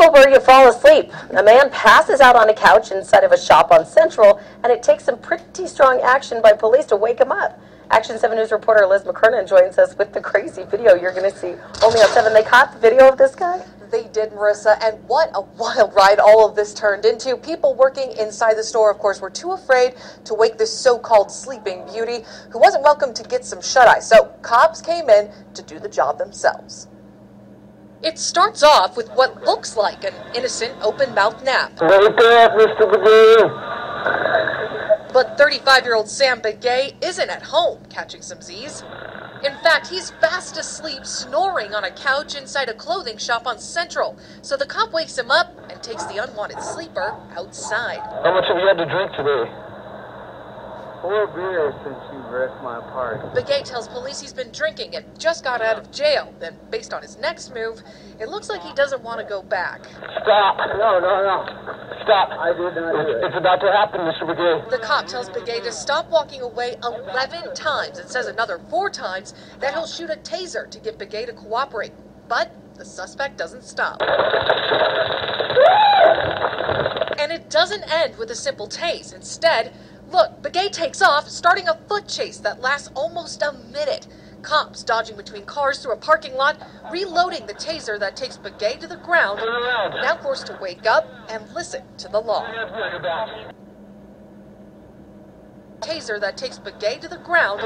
careful where you fall asleep. A man passes out on a couch inside of a shop on Central, and it takes some pretty strong action by police to wake him up. Action 7 News reporter Liz McKernan joins us with the crazy video you're going to see only on 7. They caught the video of this guy? They did, Marissa, and what a wild ride all of this turned into. People working inside the store, of course, were too afraid to wake this so-called sleeping beauty who wasn't welcome to get some shut-eye. So cops came in to do the job themselves. It starts off with what looks like an innocent open-mouth nap. Wake up, Mr. Begay. But 35-year-old Sam Begay isn't at home catching some Z's. In fact, he's fast asleep, snoring on a couch inside a clothing shop on Central. So the cop wakes him up and takes the unwanted sleeper outside. How much have you had to drink today? 4 beers since you wrecked my party. Begay tells police he's been drinking and just got out of jail. Then, based on his next move, it looks like he doesn't want to go back. Stop. No. Stop. I did not do it. It's about to happen, Mr. Begay. The cop tells Begay to stop walking away 11 times and says another 4 times that he'll shoot a taser to get Begay to cooperate. But the suspect doesn't stop. And it doesn't end with a simple tase. Instead, look, Begay takes off, starting a foot chase that lasts almost a minute. Cops dodging between cars through a parking lot, reloading the taser that takes Begay to the ground, now forced to wake up and listen to the law. Taser that takes Begay to the ground,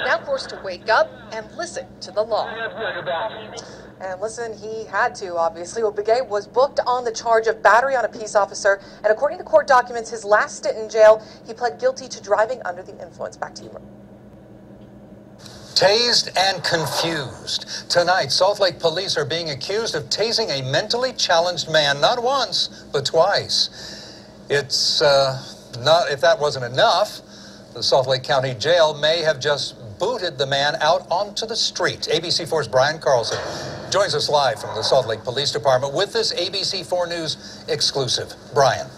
now forced to wake up and listen to the law. And listen, he had to, obviously. Well, Begay was booked on the charge of battery on a peace officer, and according to court documents, his last stint in jail, he pled guilty to driving under the influence. Back to you. Tased and confused. Tonight, Salt Lake police are being accused of tasing a mentally challenged man, not once, but twice. It's not, if that wasn't enough, the Salt Lake County Jail may have just booted the man out onto the street. ABC4's Brian Carlson joins us live from the Salt Lake Police Department with this ABC4 News exclusive. Brian.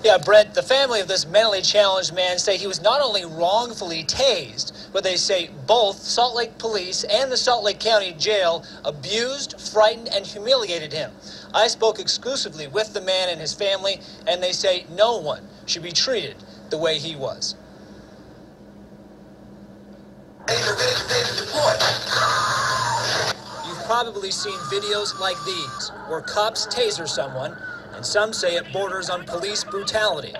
Yeah, Brett, the family of this mentally challenged man say he was not only wrongfully tased, but they say both Salt Lake Police and the Salt Lake County Jail abused, frightened, and humiliated him. I spoke exclusively with the man and his family, and they say no one should be treated the way he was. You've probably seen videos like these, where cops taser someone, and some say it borders on police brutality.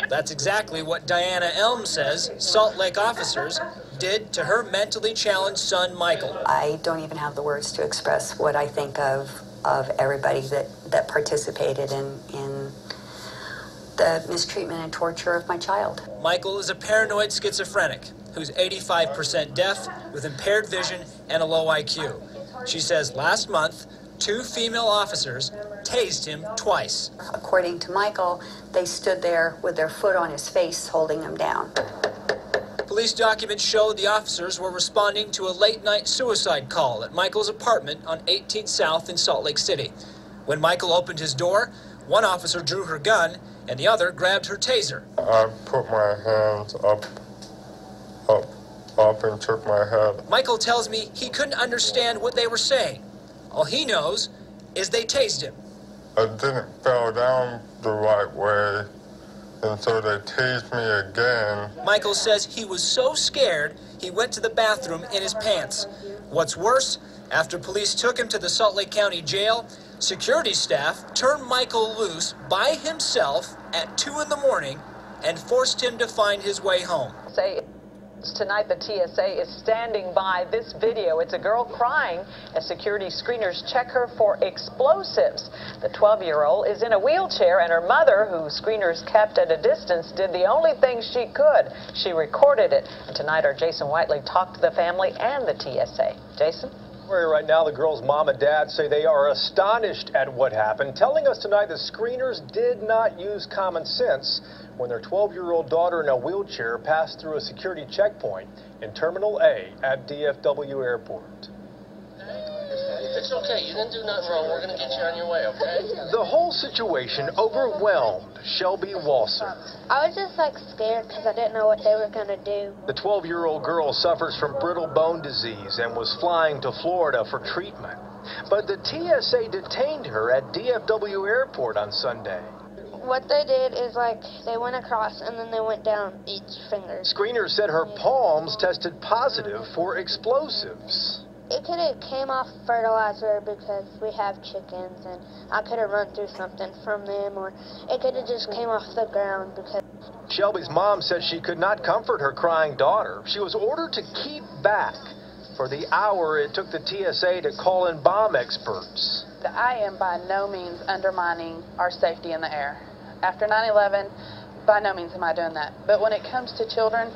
That's exactly what Diana Elm says Salt Lake officers did to her mentally challenged son, Michael. I don't even have the words to express what I think of everybody that participated in the mistreatment and torture of my child. Michael is a paranoid schizophrenic who's 85% deaf with impaired vision and a low IQ. She says last month, 2 female officers tased him twice. According to Michael, they stood there with their foot on his face, holding him down. Police documents show the officers were responding to a late-night suicide call at Michael's apartment on 18th South in Salt Lake City. When Michael opened his door, one officer drew her gun and the other grabbed her taser. I put my hands up and took my head. Michael tells me he couldn't understand what they were saying. All he knows is they tased him. I didn't fall down the right way, and so they tased me again. Michael says he was so scared he went to the bathroom in his pants. What's worse, after police took him to the Salt Lake County Jail, security staff turned Michael loose by himself at 2 in the morning and forced him to find his way home. Tonight, the TSA is standing by this video. It's a girl crying as security screeners check her for explosives. The 12-year-old is in a wheelchair, and her mother, who screeners kept at a distance, did the only thing she could. She recorded it. And tonight, our Jason Whiteley talked to the family and the TSA. Jason? Right now, the girl's mom and dad say they are astonished at what happened, telling us tonight the screeners did not use common sense when their 12-year-old daughter in a wheelchair passed through a security checkpoint in Terminal A at DFW Airport. It's okay. You didn't do nothing wrong. We're going to get you on your way, okay? The whole situation overwhelmed Shelby Walser. I was just scared because I didn't know what they were going to do. The 12-year-old girl suffers from brittle bone disease and was flying to Florida for treatment. But the TSA detained her at DFW Airport on Sunday. What they did is, like, they went across and then they went down each finger. Screeners said her palms tested positive for explosives. It could have came off fertilizer because we have chickens and I could have run through something from them, or it could have just came off the ground because... Shelby's mom said she could not comfort her crying daughter. She was ordered to keep back for the hour it took the TSA to call in bomb experts. I am by no means undermining our safety in the air. After 9/11, by no means am I doing that. But when it comes to children,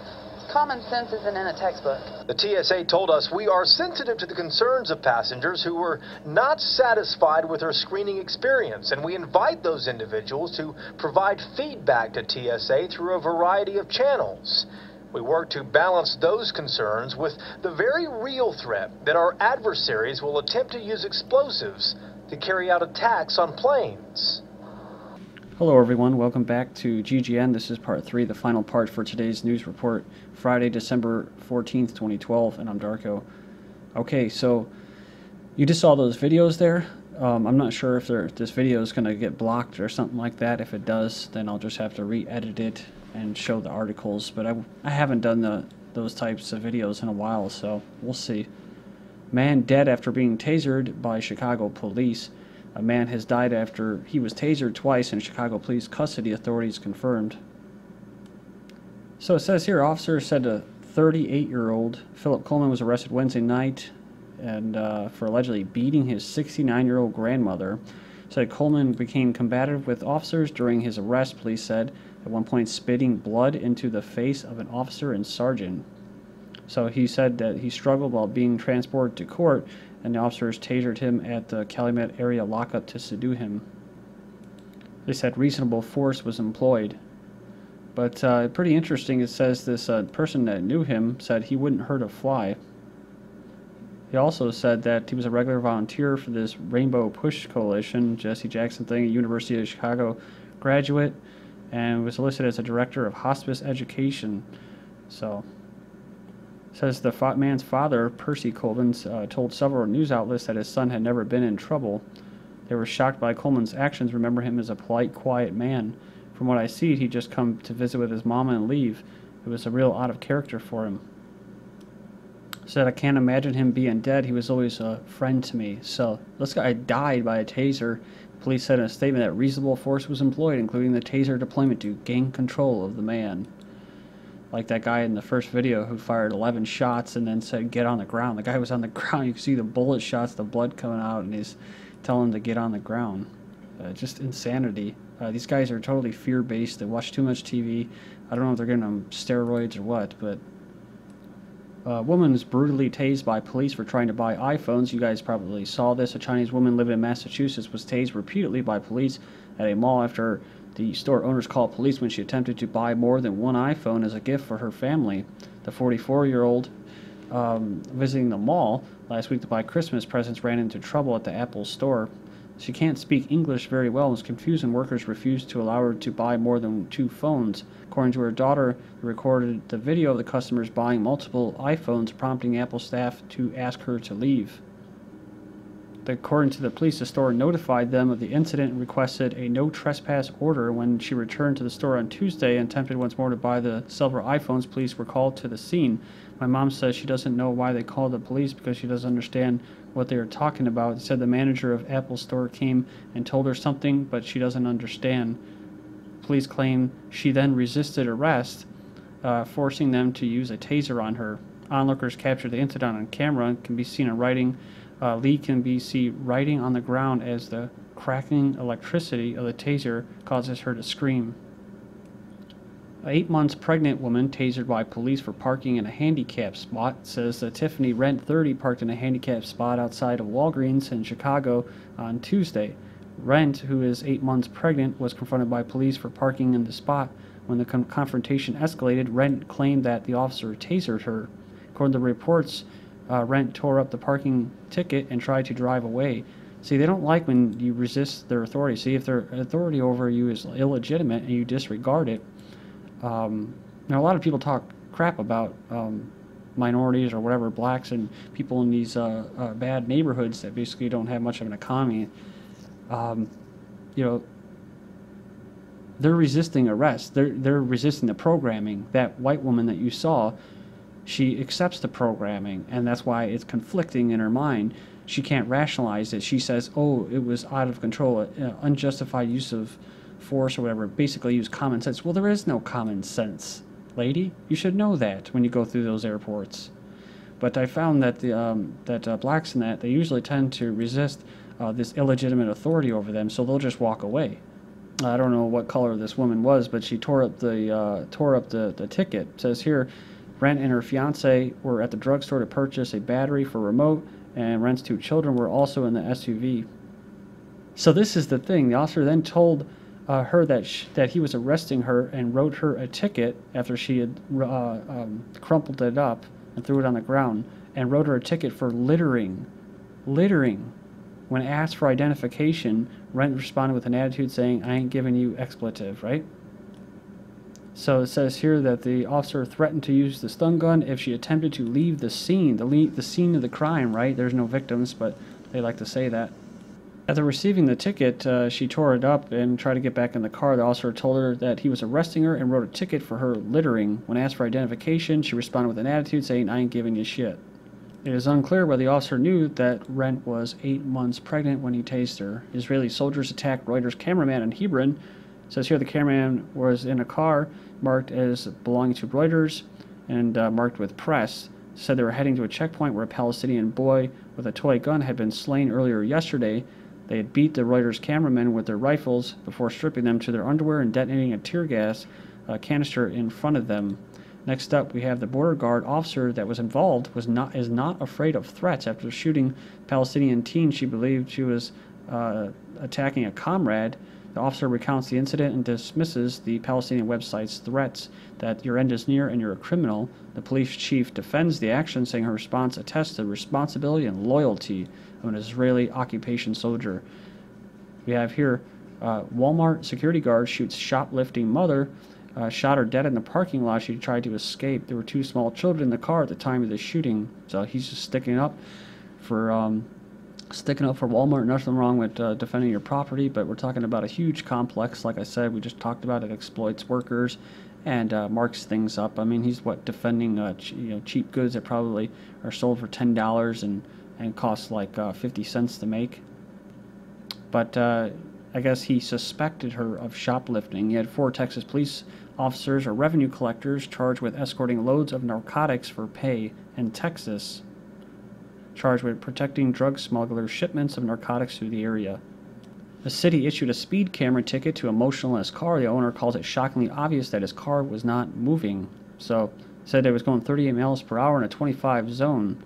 common sense isn't in a textbook. The TSA told us we are sensitive to the concerns of passengers who were not satisfied with their screening experience, and we invite those individuals to provide feedback to TSA through a variety of channels. We work to balance those concerns with the very real threat that our adversaries will attempt to use explosives to carry out attacks on planes. Hello everyone, welcome back to GGN. This is part 3, the final part for today's news report, Friday, December 14th, 2012, and I'm Darko. Okay, so you just saw those videos there. I'm not sure if this video is going to get blocked or something like that. If it does, then I'll just have to re-edit it and show the articles, but I haven't done those types of videos in a while, so we'll see. Man dead after being tasered by Chicago police. A man has died after he was tasered twice in Chicago police custody, authorities confirmed. So it says here, officers said a 38-year-old Philip Coleman was arrested Wednesday night and for allegedly beating his 69-year-old grandmother. Said Coleman became combative with officers during his arrest, police said, at one point spitting blood into the face of an officer and sergeant. So he said that he struggled while being transported to court, and the officers tasered him at the Calumet area lockup to subdue him. They said reasonable force was employed. But pretty interesting, it says this person that knew him said he wouldn't hurt a fly. He also said that he was a regular volunteer for this Rainbow Push Coalition, Jesse Jackson thing, a University of Chicago graduate, and was listed as a director of hospice education. So, says the man's father, Percy Coleman, told several news outlets that his son had never been in trouble. They were shocked by Coleman's actions, remember him as a polite, quiet man. From what I see, he'd just come to visit with his mama and leave. It was a real out of character for him. Said, I can't imagine him being dead. He was always a friend to me. So, this guy died by a taser. Police said in a statement that reasonable force was employed, including the taser deployment to gain control of the man. Like that guy in the first video who fired 11 shots and then said, get on the ground. The guy was on the ground. You can see the bullet shots, the blood coming out, and he's telling him to get on the ground. Just insanity. These guys are totally fear-based. They watch too much TV. I don't know if they're giving them steroids or what, but a woman is brutally tased by police for trying to buy iPhones. You guys probably saw this. A Chinese woman living in Massachusetts was tased repeatedly by police at a mall after the store owners called police when she attempted to buy more than one iPhone as a gift for her family. The 44-year-old visiting the mall last week to buy Christmas presents ran into trouble at the Apple store. She can't speak English very well and was confused when workers refused to allow her to buy more than 2 phones. According to her daughter, who recorded the video of the customers buying multiple iPhones, prompting Apple staff to ask her to leave. According to the police, the store notified them of the incident and requested a no trespass order. When she returned to the store on Tuesday and attempted once more to buy the silver iPhones, police were called to the scene. My mom says she doesn't know why they called the police because she doesn't understand what they are talking about. It said the manager of Apple store came and told her something, but she doesn't understand. Police claim she then resisted arrest, forcing them to use a taser on her. Onlookers captured the incident on camera and can be seen in writing. Lee can be seen writing on the ground as the cracking electricity of the taser causes her to scream. An 8 months pregnant woman tasered by police for parking in a handicap spot, says that Tiffany Rent, 30, parked in a handicap spot outside of Walgreens in Chicago on Tuesday. Rent, who is 8 months pregnant, was confronted by police for parking in the spot. When the confrontation escalated, Rent claimed that the officer tasered her. According to reports, Rent tore up the parking ticket and tried to drive away. See, they don't like when you resist their authority. See, if their authority over you is illegitimate and you disregard it, a lot of people talk crap about minorities or whatever, blacks and people in these bad neighborhoods that basically don't have much of an economy, you know, they're resisting arrest. They're resisting the programming. That white woman that you saw, she accepts the programming, and that's why it's conflicting in her mind. She can't rationalize it. She says, oh, it was out of control, unjustified use of force or whatever. Basically use common sense. Well, there is no common sense, lady. You should know that when you go through those airports. But I found that blacks in that, they usually tend to resist this illegitimate authority over them, so they'll just walk away. I don't know what color this woman was, but she tore up the ticket. It says here, Rent and her fiance were at the drugstore to purchase a battery for remote, and Rent's 2 children were also in the SUV. So this is the thing. The officer then told her that he was arresting her and wrote her a ticket after she had crumpled it up and threw it on the ground, and wrote her a ticket for littering. Littering. When asked for identification, Rent responded with an attitude saying, I ain't giving you expletive, right? So it says here that the officer threatened to use the stun gun if she attempted to leave the scene, the scene of the crime, right? There's no victims, but they like to say that. After receiving the ticket, she tore it up and tried to get back in the car. The officer told her that he was arresting her and wrote a ticket for her littering. When asked for identification, she responded with an attitude saying, I ain't giving you shit. It is unclear whether the officer knew that Rent was 8 months pregnant when he tased her. Israeli soldiers attacked Reuters cameraman in Hebron. It says here the cameraman was in a car marked as belonging to Reuters and marked with press. Said they were heading to a checkpoint where a Palestinian boy with a toy gun had been slain earlier yesterday. They had beat the Reuters cameramen with their rifles before stripping them to their underwear and detonating a tear gas canister in front of them. Next up, we have the border guard officer that was involved is not afraid of threats after shooting Palestinian teen. She believed she was attacking a comrade. The officer recounts the incident and dismisses the Palestinian website's threats that your end is near and you're a criminal. The police chief defends the action, saying her response attests to responsibility and loyalty of an Israeli occupation soldier. We have here Walmart security guard shoots shoplifting mother, shot her dead in the parking lot. She tried to escape. There were 2 small children in the car at the time of the shooting. So he's just sticking up for Walmart. Nothing wrong with defending your property, but we're talking about a huge complex. Like I said, we just talked about it exploits workers and marks things up. I mean, he's defending cheap goods that probably are sold for $10 and cost like 50 cents to make. But I guess he suspected her of shoplifting. He had 4 Texas police officers or revenue collectors charged with escorting loads of narcotics for pay in Texas, charged with protecting drug smugglers' shipments of narcotics through the area. The city issued a speed camera ticket to a motionless car. The owner calls it shockingly obvious that his car was not moving. So, said it was going 38 miles per hour in a 25 zone,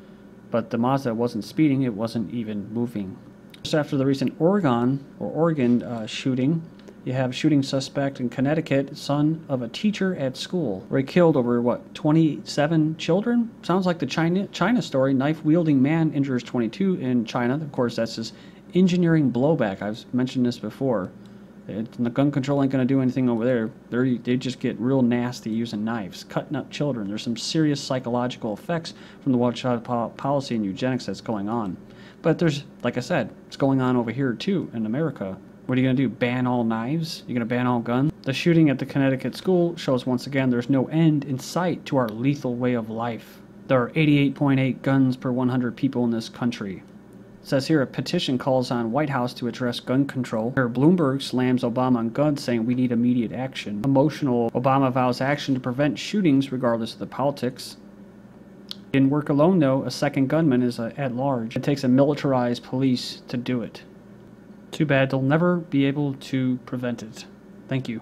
but the Mazda wasn't speeding, it wasn't even moving. Just after the recent Oregon shooting, you have a shooting suspect in Connecticut, son of a teacher at school, where he killed over, 27 children? Sounds like the China story. Knife-wielding man injures 22 in China. Of course, that's his engineering blowback. I've mentioned this before. The gun control ain't going to do anything over there. They just get real nasty using knives, cutting up children. There's some serious psychological effects from the one-child policy and eugenics that's going on. But there's, like I said, it's going on over here too in America. What are you going to do, ban all knives? You're going to ban all guns? The shooting at the Connecticut school shows once again there's no end in sight to our lethal way of life. There are 88.8 guns per 100 people in this country. It says here a petition calls on White House to address gun control. Here Bloomberg slams Obama on guns, saying we need immediate action. Emotional, Obama vows action to prevent shootings regardless of the politics. Didn't work alone though. A second gunman is at large. It takes a militarized police to do it. Too bad they'll never be able to prevent it. Thank you.